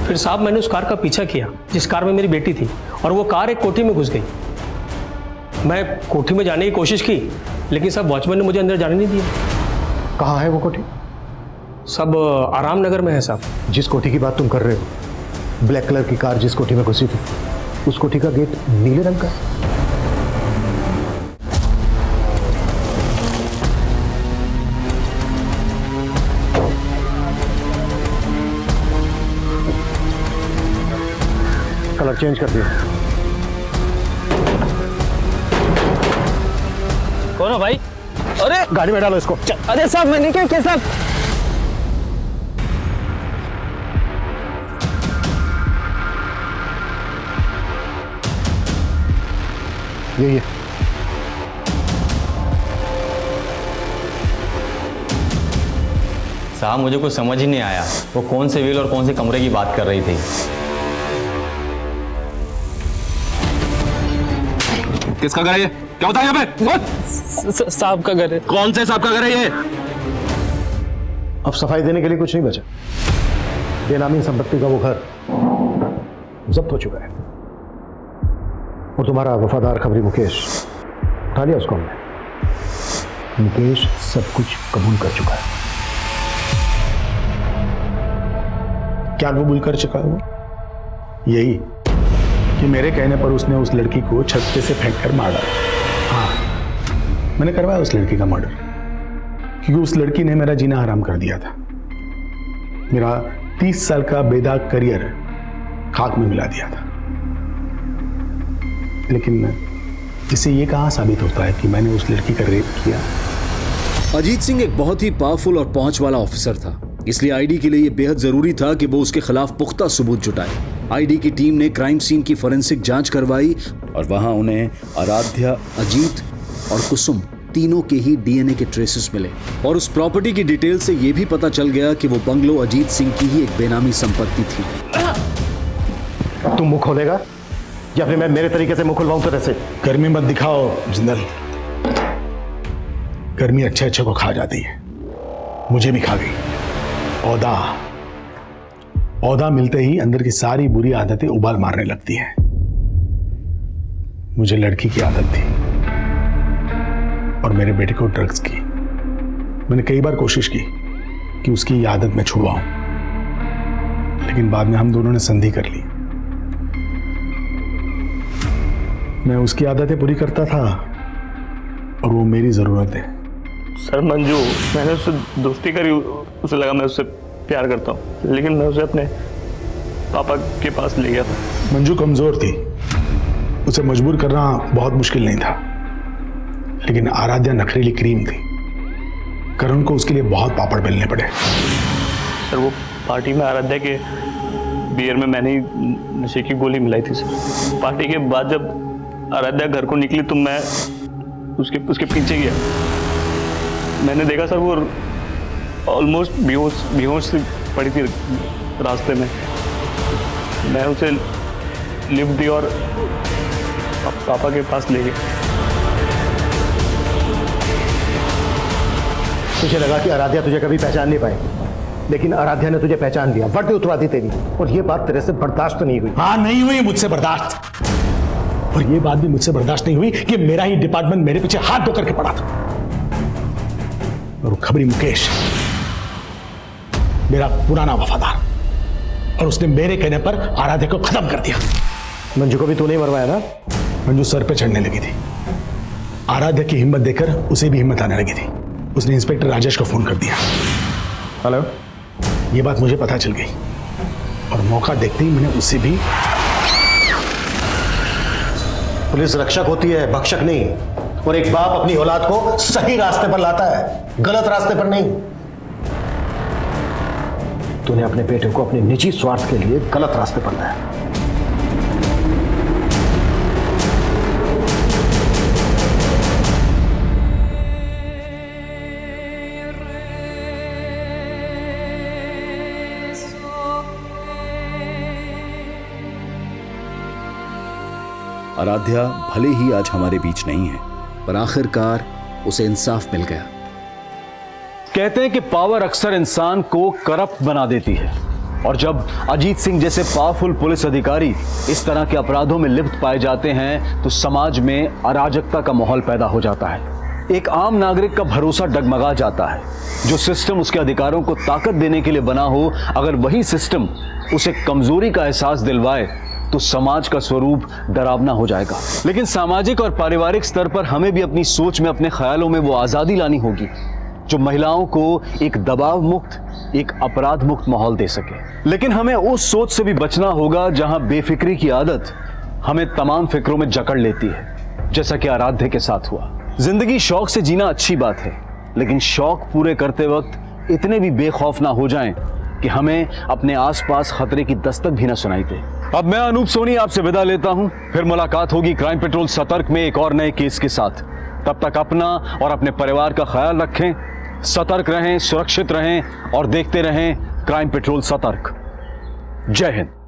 फिर साहब मैंने उस कार का पीछा किया जिस कार में मेरी बेटी थी, और वो कार एक कोठी में घुस गई। मैं कोठी में जाने की कोशिश की, लेकिन साहब वॉचमैन ने मुझे अंदर जाने नहीं दिया। कहाँ है वो कोठी? सब आराम नगर में है साहब। जिस कोठी की बात तुम कर रहे हो, ब्लैक कलर की कार जिस कोठी में घुसी थी, उस कोठी का गेट नीले रंग का है। कलर चेंज कर दिया। कौन हो भाई? अरे गाड़ी में डालो इसको। अरे साहब मैंने क्या किया साहब? ये साहब मुझे कुछ समझ ही नहीं आया, वो कौन से व्हील और कौन से कमरे की बात कर रही थी। किसका घर है ये? क्या होता है यहाँ पे? साहब का घर है। कौन से साहब का घर है ये? अब सफाई देने के लिए कुछ नहीं बचा। बेनामी संपत्ति का वो घर जब्त हो चुका है, और तुम्हारा वफादार खबरी मुकेश उठा लिया उसको हमने। मुकेश सब कुछ कबूल कर चुका है। क्या कबूल कर चुका है वो? यही कि मेरे कहने पर उसने उस लड़की को छत पे से फेंक कर मारा। हाँ, मैंने करवाया उस लड़की का मर्डर, क्योंकि उस लड़की ने मेरा जीना हराम कर दिया था। मेरा 30 साल का बेदाग करियर खाक में मिला दिया था। लेकिन इससे ये कहाँ साबित होता है कि मैंने उस लड़की का रेप किया? अजीत सिंह एक बहुत ही पावरफुल और पहुंच वाला ऑफिसर था, इसलिए आईडी के लिए यह बेहद जरूरी था कि वो उसके खिलाफ पुख्ता सबूत जुटाए। आईडी की टीम ने क्राइम सीन की फोरेंसिक जांच करवाई, और वहां उन्हें आराध्या, अजीत और कुसुम तीनों के ही डीएनए के ट्रेसेस मिले, और उस प्रॉपर्टी की डिटेल से यह भी पता चल गया कि वो बंगलो अजीत सिंह की ही एक बेनामी संपत्ति थी। तुम मुंह खोलेगा या फिर मैं मेरे तरीके से मुंह खुलवाऊं तेरे से? गर्मी मत दिखाओ जिंदल, गर्मी अच्छे अच्छे को खा जाती है, मुझे भी खा गई। औदा मिलते ही अंदर की सारी बुरी आदतें उबाल मारने लगती हैं। मुझे लड़की की आदत थी और मेरे बेटे को ड्रग्स की। मैंने कई बार कोशिश की कि उसकी ये आदत मैं छुड़वाऊं, लेकिन बाद में हम दोनों ने संधि कर ली। मैं उसकी आदतें पूरी करता था और वो मेरी जरूरत है। सर मंजू, मैंने उससे दोस्ती करी, उसे लगा मैं उससे प्यार करता हूँ, लेकिन मैं उसे अपने पापा के पास ले गया था। मंजू कमजोर थी, उसे मजबूर करना बहुत मुश्किल नहीं था, लेकिन आराध्या नखरीली क्रीम थी। करण को उसके लिए बहुत पापड़ बेलने पड़े। सर वो पार्टी में आराध्या के बियर में मैंने ही नशे की गोली मिलाई थी सर। पार्टी के बाद जब आराध्या घर को निकली तो मैं उसके पीछे गया। मैंने देखा सर वो ऑलमोस्ट बेहोश सी पड़ी थी रास्ते में। मैं उसे लिफ्ट दी और पापा के पास ले गए। तुझे लगा कि आराध्या तुझे कभी पहचान नहीं पाएगी, लेकिन आराध्या ने तुझे पहचान लिया, वर्दी उतरवा दी तेरी, और ये बात तेरे से बर्दाश्त नहीं हुई। हाँ, नहीं हुई मुझसे बर्दाश्त। और ये बात भी मुझसे बर्दाश्त नहीं हुई कि मेरा ही डिपार्टमेंट मेरे पीछे हाथ धो करके पड़ा था। और वो खबरी मुकेश, मेरा पुराना वफादार, और उसने मेरे कहने पर आराध्या को खत्म कर दिया। मंजू को भी तूने ही मरवाया ना? मंजू सर पे चढ़ने लगी थी। आराध्या की हिम्मत देखकर उसे भी हिम्मत आने लगी थी। उसने इंस्पेक्टर राजेश को फोन कर दिया। हेलो। ये बात मुझे पता चल गई और मौका देखते ही मैंने उसे भी। पुलिस रक्षक होती है, भक्षक नहीं। और एक बाप अपनी औलाद को सही रास्ते पर लाता है, गलत रास्ते पर नहीं। तूने अपने बेटे को अपने निजी स्वार्थ के लिए गलत रास्ते पर लाया। आराध्या भले ही आज हमारे बीच नहीं है, पर आखिरकार उसे इंसाफ मिल गया। कहते हैं कि पावर अक्सर इंसान को करप्ट बना देती है, और जब अजीत सिंह जैसे पावरफुल पुलिस अधिकारी इस तरह के अपराधों में लिप्त पाए जाते हैं तो समाज में अराजकता का माहौल पैदा हो जाता है। एक आम नागरिक का भरोसा डगमगा जाता है। जो सिस्टम उसके अधिकारों को ताकत देने के लिए बना हो, अगर वही सिस्टम उसे कमजोरी का एहसास दिलवाए तो समाज का स्वरूप डरावना हो जाएगा। लेकिन सामाजिक और पारिवारिक स्तर पर हमें भी अपनी सोच में, अपने ख्यालों में वो आजादी लानी होगी जो महिलाओं को एक दबाव मुक्त, एक अपराध मुक्त माहौल दे सके। लेकिन हमें उस सोच से भी बचना होगा जहां बेफिक्री की आदत हमें तमाम फिक्रों में जकड़ लेती है, जैसा कि आराध्या के साथ हुआ। जिंदगी शौक से जीना अच्छी बात है, लेकिन शौक पूरे करते वक्त इतने भी बेखौफ ना हो जाएं कि हमें अपने आसपास खतरे की दस्तक भी ना सुनाई दे। अब मैं अनूप सोनी आपसे विदा लेता हूं। फिर मुलाकात होगी क्राइम पेट्रोल सतर्क में एक और नए केस के साथ। तब तक अपना और अपने परिवार का ख्याल रखें, सतर्क रहें, सुरक्षित रहें और देखते रहें क्राइम पेट्रोल सतर्क। जय हिंद।